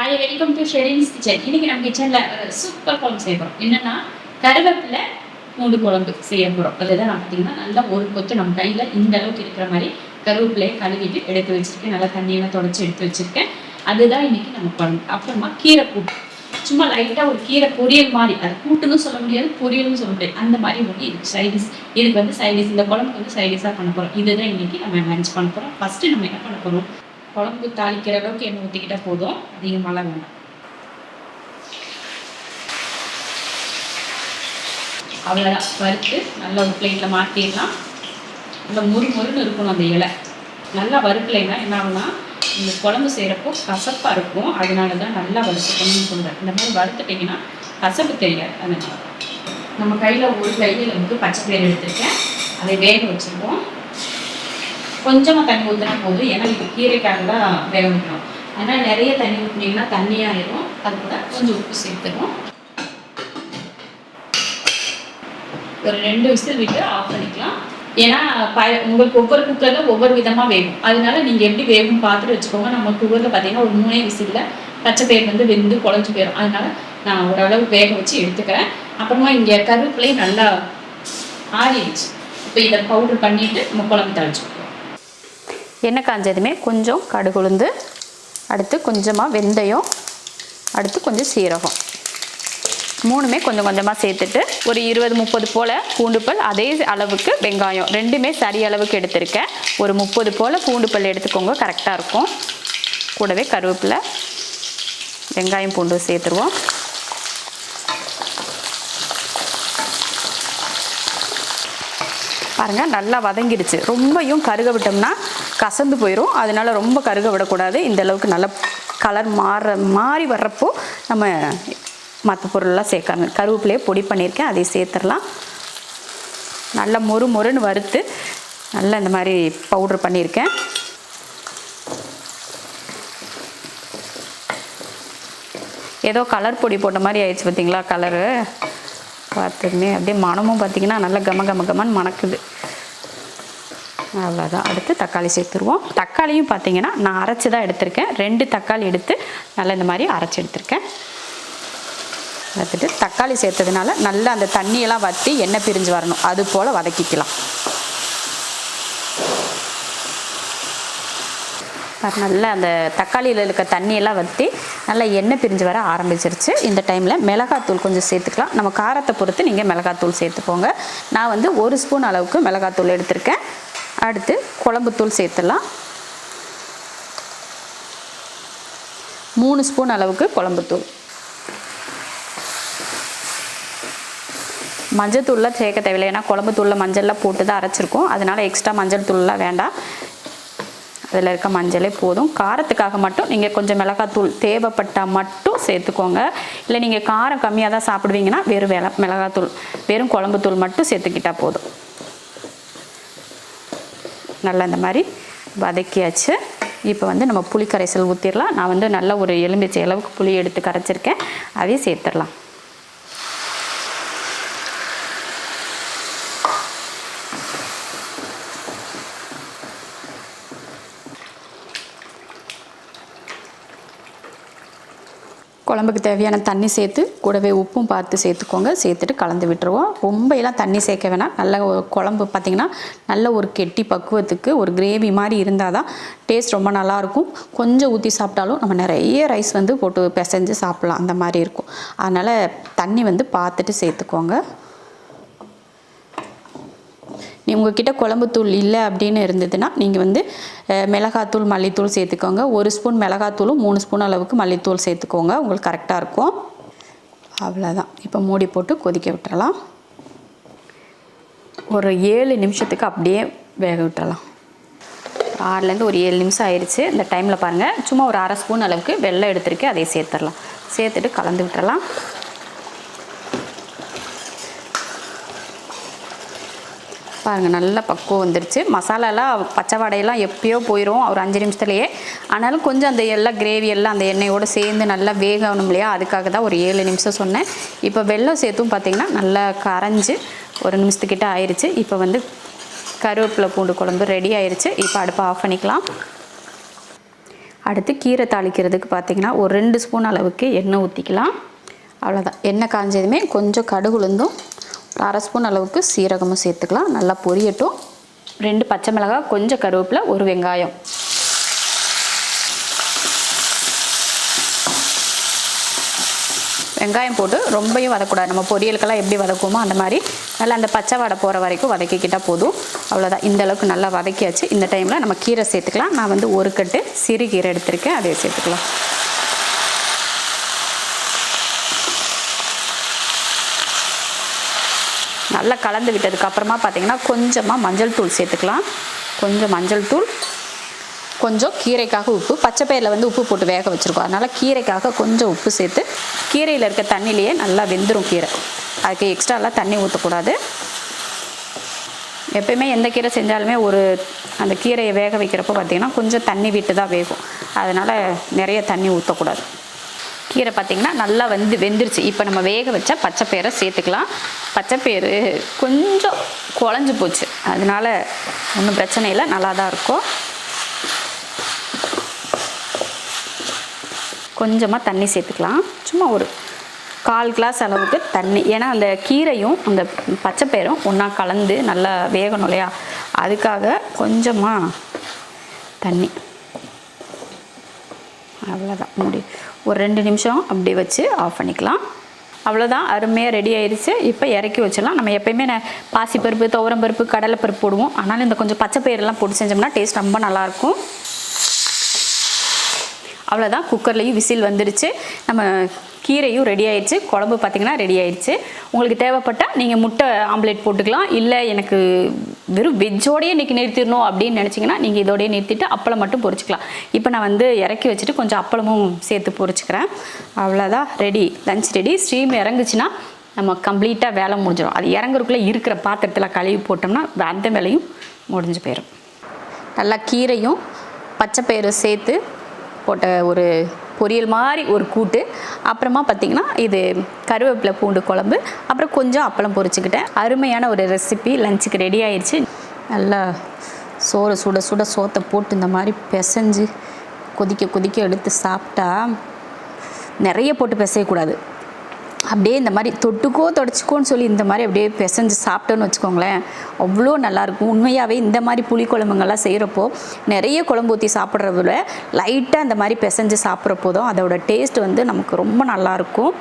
Hi, welcome to Sherin's kitchen. இன்னைக்கு நம்ம கிச்சனில் சூப்பர் குழம்பு செய்ய போகிறோம். என்னென்னா கருவேப்பிலை பூண்டு குழம்பு செய்ய போகிறோம். அதுதான் நான் பார்த்தீங்கன்னா நல்லா ஒரு கொத்து நம்ம கையில் இந்த அளவுக்கு இருக்கிற மாதிரி கருவேப்பிலையை கழுவிட்டு எடுத்து வச்சுருக்கேன். நல்லா தண்ணியெல்லாம் தொடச்சி எடுத்து வச்சுருக்கேன். அதுதான் இன்னைக்கு நம்ம குழம்பு. அப்புறமா கீரை கூட்டு, சும்மா லைட்டாக ஒரு கீரை பொரியல் மாதிரி, அது கூட்டுன்னு சொல்ல முடியாது, பொரியல்னு சொல்ல முடியாது, அந்த மாதிரி ஒன்று இதுக்கு சைடிஸ். இதுக்கு வந்து சைடிஸ், இந்த குழம்புக்கு வந்து சைடிஸாக பண்ண போகிறோம். இதுதான் இன்னைக்கு நம்ம மேனேஜ் பண்ண போகிறோம். ஃபஸ்ட்டு நம்ம என்ன பண்ண போகிறோம், குழம்பு தாளிக்கிற அளவுக்கு எண்ணெய் ஊற்றிக்கிட்டால் போதும், அதிகமாகலாம் வேண்டாம். அவ்வளோதான், வறுத்து நல்லா ஒரு பிளேட்டில் மாற்றிடலாம். நல்லா முறுமுறுன்னு இருக்கணும் அந்த இலை. நல்லா வறுக்கலைன்னா என்ன ஆகுனா இந்த குழம்பு செய்கிறப்போ கசப்பாக இருக்கும். அதனால தான் நல்லா வறுத்துக்கணும்னு சொல்கிறேன். இந்த மாதிரி வறுத்துட்டிங்கன்னா கசப்பு தெரியாது. அதனால நம்ம கையில் ஒரு கையில் வந்து பச்சை பயிறு எடுத்துருக்கேன், அதை வேக வச்சுருவோம். கொஞ்சமாக தண்ணி ஊற்றினா போதும், ஏன்னா இது கீரைக்காக தான் வேக வைக்கணும். அதனால் நிறைய தண்ணி ஊற்றினீங்கன்னா தண்ணியாகிடும். அது கூட கொஞ்சம் உப்பு சேர்த்துருவோம். ஒரு 2 விசில் விட்டு ஆஃப் பண்ணிக்கலாம். ஏன்னா உங்களுக்கு ஒவ்வொரு குக்கரில் ஒவ்வொரு விதமாக வேகும். அதனால நீங்கள் எப்படி வேகும் பார்த்துட்டு வச்சுக்கோங்க. நம்ம குக்கரில் பார்த்தீங்கன்னா ஒரு 3 விசிலில் பச்சை பயிர் வந்து வெந்து குழஞ்சி போயிடும். அதனால நான் ஓரளவு வேக வச்சு எடுத்துக்கிறேன். அப்புறமா இங்கே கருவேப்பிலை நல்லா ஆறிடுச்சு. இப்போ இதை பவுடர் பண்ணிவிட்டு நம்ம குழம்பு தாளிச்சுக்கோம். எண்ணெய் காஞ்சதுமே கொஞ்சம் கடுகு உளுந்து, அடுத்து கொஞ்சமாக வெந்தயம், அடுத்து கொஞ்சம் சீரகம், 3மே கொஞ்சம் கொஞ்சமாக சேர்த்துட்டு ஒரு 20-30 போல் பூண்டுப்பல், அதே அளவுக்கு வெங்காயம், 2மே சரி அளவுக்கு எடுத்திருக்கேன். ஒரு 30 போல் பூண்டுப்பல் எடுத்துக்கோங்க, கரெக்டாக இருக்கும். கூடவே கருவேப்பிலை, வெங்காயம், பூண்டு சேர்த்துருவோம். பாருங்கள், நல்லா வதங்கிடுச்சு. ரொம்பையும் கருக விட்டோம்னா கசந்து போயிடும். அதனால ரொம்ப கருக விடக்கூடாது. இந்த அளவுக்கு நல்லா கலர் மாறி வர்றப்போ நம்ம மற்ற பொருளெலாம் சேர்க்கணும். கருவேப்பிலையை பொடி பண்ணியிருக்கேன், அதை சேர்த்துடலாம். நல்லா மொறுன்னு வறுத்து நல்லா இந்த மாதிரி பவுட்ரு பண்ணியிருக்கேன். ஏதோ கலர் பொடி போட்ட மாதிரி ஆயிடுச்சு பார்த்தீங்களா கலரு. பார்த்துமே அப்படியே மனமும் பார்த்திங்கன்னா நல்லா கமன்னு மணக்குது. அவ்வளோதான். அடுத்து தக்காளி சேர்த்துருவோம். தக்காளியும் பார்த்திங்கன்னா நான் அரைச்சி தான் எடுத்திருக்கேன். 2 தக்காளி எடுத்து நல்லா இந்த மாதிரி அரைச்சி எடுத்திருக்கேன். எடுத்துட்டு தக்காளி சேர்த்ததுனால நல்லா அந்த தண்ணியெல்லாம் வற்றி எண்ணெய் பிரிஞ்சு வரணும், அது போல் வதக்கிக்கலாம். நல்லா அந்த தக்காளியில் இருக்க தண்ணியெல்லாம் வற்றி நல்லா எண்ணெய் பிரிஞ்சு வர ஆரம்பிச்சிருச்சு. இந்த டைமில் மிளகாத்தூள் கொஞ்சம் சேர்த்துக்கலாம். நம்ம காரத்தை பொறுத்து நீங்கள் மிளகாத்தூள் சேர்த்துக்கோங்க. நான் வந்து 1 ஸ்பூன் அளவுக்கு மிளகாத்தூள் எடுத்திருக்கேன். அடுத்து குழம்புத்தூள் சேர்த்துடலாம். 3 ஸ்பூன் அளவுக்கு குழம்புத்தூள். மஞ்சள் தூள்லாம் சேர்க்க தேவையில்லை, ஏன்னா குழம்பு தூளில் மஞ்சள்லாம் போட்டு தான் அரைச்சிருக்கோம். அதனால் எக்ஸ்ட்ரா மஞ்சள் தூள்லாம் வேண்டாம், அதில் இருக்க மஞ்சளே போதும். காரத்துக்காக மட்டும் நீங்கள் கொஞ்சம் மிளகாத்தூள் தேவைப்பட்டால் மட்டும் சேர்த்துக்கோங்க. இல்லை நீங்கள் காரம் கம்மியாக தான் சாப்பிடுவீங்கன்னா வெறும் மிளகாத்தூள், வெறும் குழம்புத்தூள் மட்டும் சேர்த்துக்கிட்டால் போதும். நல்லா இந்த மாதிரி வதக்கியாச்சு. இப்போ வந்து நம்ம புளி கரைசல் ஊற்றிடலாம். நான் வந்து நல்ல ஒரு எலுமிச்சை அளவுக்கு புளி எடுத்து கரைச்சிருக்கேன், அதையும் சேர்த்துடலாம். குழம்புக்கு தேவையான தண்ணி சேர்த்து கூடவே உப்பும் பார்த்து சேர்த்துக்கோங்க. சேர்த்துட்டு கலந்து விட்டுருவோம். ரொம்பலாம் தண்ணி சேர்க்க வேணாம். நல்ல குழம்பு பார்த்திங்கன்னா நல்ல ஒரு கெட்டி பக்குவத்துக்கு ஒரு கிரேவி மாதிரி இருந்தால் தான் டேஸ்ட் ரொம்ப நல்லாயிருக்கும். கொஞ்சம் ஊற்றி சாப்பிட்டாலும் நம்ம நிறைய ரைஸ் வந்து போட்டு பிசைஞ்சு சாப்பிட்லாம், அந்த மாதிரி இருக்கும். அதனால் தண்ணி வந்து பார்த்துட்டு சேர்த்துக்கோங்க. உங்கள்கிட்ட குழம்புத்தூள் இல்லை அப்படின்னு இருந்ததுன்னா நீங்கள் வந்து மிளகாத்தூள், மல்லித்தூள் சேர்த்துக்கோங்க. 1 ஸ்பூன் மிளகாத்தூளும் 3 ஸ்பூன் அளவுக்கு மல்லித்தூள் சேர்த்துக்கோங்க, உங்களுக்கு கரெக்டாக இருக்கும். அவ்வளோதான். இப்போ மூடி போட்டு கொதிக்க விட்டுறலாம். ஒரு 7 நிமிஷத்துக்கு அப்படியே வேக விட்டுறலாம். 6லேருந்து ஒரு 7 நிமிஷம் ஆயிடுச்சு. இந்த டைமில் பாருங்கள், சும்மா ஒரு 1/2 ஸ்பூன் அளவுக்கு வெல்லம் எடுத்துருக்கேன், அதை சேர்த்துடலாம். சேர்த்துட்டு கலந்து விட்டுறலாம். பாருங்கள், நல்லா பக்குவம் வந்துடுச்சு. மசாலாலாம் பச்சை வாடையெல்லாம் எப்பயோ போயிடும் ஒரு 5 நிமிஷத்துலேயே. ஆனாலும் கொஞ்சம் அந்த எல்லாம் கிரேவி எல்லாம் அந்த எண்ணெயோடு சேர்ந்து நல்லா வேகணும் இல்லையா, அதுக்காக தான் ஒரு 7 நிமிஷம் சொன்னேன். இப்போ வெல்லம் சேர்த்தும் பார்த்திங்கன்னா நல்லா கரைஞ்சி 1 நிமிஷத்துக்கிட்ட ஆயிடுச்சு. இப்போ வந்து கருவேப்பிலை பூண்டு குழம்பு ரெடி ஆயிடுச்சு. இப்போ அடுப்பை ஆஃப் பண்ணிக்கலாம். அடுத்து கீரை தாளிக்கிறதுக்கு பார்த்திங்கன்னா ஒரு 2 ஸ்பூன் அளவுக்கு எண்ணெய் ஊற்றிக்கலாம். அவ்வளோதான். எண்ணெய் காஞ்சதுமே கொஞ்சம் கடுகு உளுந்தும் ஒரு 1/2 ஸ்பூன் அளவுக்கு சீரகமும் சேர்த்துக்கலாம். நல்லா பொரியட்டும். 2 பச்சை மிளகாய், கொஞ்சம் கருவேப்பிலை, ஒரு வெங்காயம். வெங்காயம் போட்டு ரொம்பவும் வதக்கூடாது. நம்ம பொரியலுக்கெல்லாம் எப்படி வதக்குவோமோ அந்த மாதிரி நல்லா அந்த பச்சை வாடை போகிற வரைக்கும் வதக்கிக்கிட்டால் போதும். அவ்வளோதான். இந்த அளவுக்கு நல்லா வதக்கியாச்சு. இந்த டைமில் நம்ம கீரை சேர்த்துக்கலாம். நான் வந்து ஒரு கட்டு சிறுகீரை எடுத்திருக்கேன், அதை சேர்த்துக்கலாம். நல்லா கலந்து விட்டதுக்கப்புறமா பார்த்திங்கன்னா கொஞ்சமாக மஞ்சள் தூள் சேர்த்துக்கலாம். கொஞ்சம் மஞ்சள் தூள், கொஞ்சம் கீரைக்காக உப்பு. பச்சை பயிரில் வந்து உப்பு போட்டு வேக வச்சுருக்கோம், அதனால் கீரைக்காக கொஞ்சம் உப்பு சேர்த்து கீரையில் இருக்க தண்ணியிலேயே நல்லா வெந்துடும் கீரை. அதுக்கு எக்ஸ்ட்ராலாம் தண்ணி ஊற்றக்கூடாது. எப்பயுமே எந்த கீரை செஞ்சாலுமே அந்த கீரையை வேக வைக்கிறப்போ பார்த்திங்கன்னா கொஞ்சம் தண்ணி விட்டு தான் வேகும், அதனால் நிறைய தண்ணி ஊற்றக்கூடாது. கீரை பார்த்திங்கன்னா நல்லா வெந்துருச்சு. இப்போ நம்ம வேக வச்சா பச்சை பயிரை சேர்த்துக்கலாம். பச்சை பயிறு கொஞ்சம் குழஞ்சி போச்சு, அதனால் ஒன்றும் பிரச்சனை இல்லை, நல்லா தான் இருக்கும். கொஞ்சமாக தண்ணி சேர்த்துக்கலாம். சும்மா ஒரு 1/4 கிளாஸ் அளவுக்கு தண்ணி. ஏன்னா அந்த கீரையும் அந்த பச்சை பயிரும் ஒன்றா கலந்து நல்லா வேகணும் இல்லையா, அதுக்காக கொஞ்சமாக தண்ணி. அவ்வளோதான். மூடி ஒரு 2 நிமிஷம் அப்படி வச்சு ஆஃப் பண்ணிக்கலாம். அவ்வளோதான், அருமையாக ரெடி ஆயிடுச்சு. இப்போ இறக்கி வச்சிடலாம். நம்ம எப்போயுமே பாசிப்பருப்பு, துவரம்பருப்பு, கடலைப்பருப்பு போடுவோம், ஆனாலும் இந்த கொஞ்சம் பச்சை பயிரெல்லாம் போட்டு செஞ்சோம்னா டேஸ்ட் ரொம்ப நல்லாயிருக்கும். அவ்வளோதான். குக்கர்லேயும் விசில் வந்துடுச்சு. நம்ம கீரையும் ரெடி ஆயிடுச்சு. குழம்பு பார்த்திங்கன்னா ரெடி ஆயிடுச்சு. உங்களுக்கு தேவைப்பட்டால் நீங்கள் முட்டை ஆம்லேட் போட்டுக்கலாம். இல்லை எனக்கு வெறும் வெஜ்ஜோடையே இன்றைக்கி நிறுத்திடணும் அப்படின்னு நினச்சிங்கன்னா நீங்கள் இதோடையே நிறுத்திட்டு அப்பளம் மட்டும் பொரிச்சிக்கலாம். இப்போ நான் வந்து இறக்கி வச்சுட்டு கொஞ்சம் அப்பளமும் சேர்த்து பொரிச்சிக்கிறேன். அவ்வளோதான், ரெடி. Lunch ready. ஸ்டீம் இறங்குச்சுன்னா நம்ம கம்ப்ளீட்டாக வேலை முடிஞ்சிடும். அது இறங்குறதுக்குள்ளே இருக்கிற பாத்திரத்தில் கழுவி போட்டோம்னா அந்த வேலையும் முடிஞ்சு போயிடும். நல்லா கீரையும் பச்சை பயிறு சேர்த்து போட்ட ஒரு பொரியல் மாதிரி ஒரு கூட்டு. அப்புறமா பார்த்திங்கன்னா இது கருவேப்பிலை பூண்டு குழம்பு, அப்புறம் கொஞ்சம் அப்பளம் பொரிச்சுக்கிட்டேன். அருமையான ஒரு ரெசிபி லஞ்சுக்கு ரெடி ஆயிடுச்சு. நல்லா சோறு சுட சுட சோத்தை போட்டு இந்த மாதிரி பிசைஞ்சு கொதிக்க எடுத்து சாப்பிட்டா, நிறைய போட்டு பிசையக்கூடாது, அப்படியே இந்த மாதிரி தொடச்சிக்கோன்னு சொல்லி இந்த மாதிரி அப்படியே பிசைஞ்சு சாப்பிட்டோன்னு வச்சுக்கோங்களேன், அவ்வளோ நல்லாயிருக்கும். உண்மையாகவே இந்த மாதிரி புளி குழம்புங்கள்லாம் செய்கிறப்போ நிறைய குழம்பு ஊற்றி சாப்பிட்றத விட லைட்டாக இந்த மாதிரி பிசைஞ்சு சாப்பிட்றப்போ தான் அதோட டேஸ்ட் வந்து நமக்கு ரொம்ப நல்லாயிருக்கும்.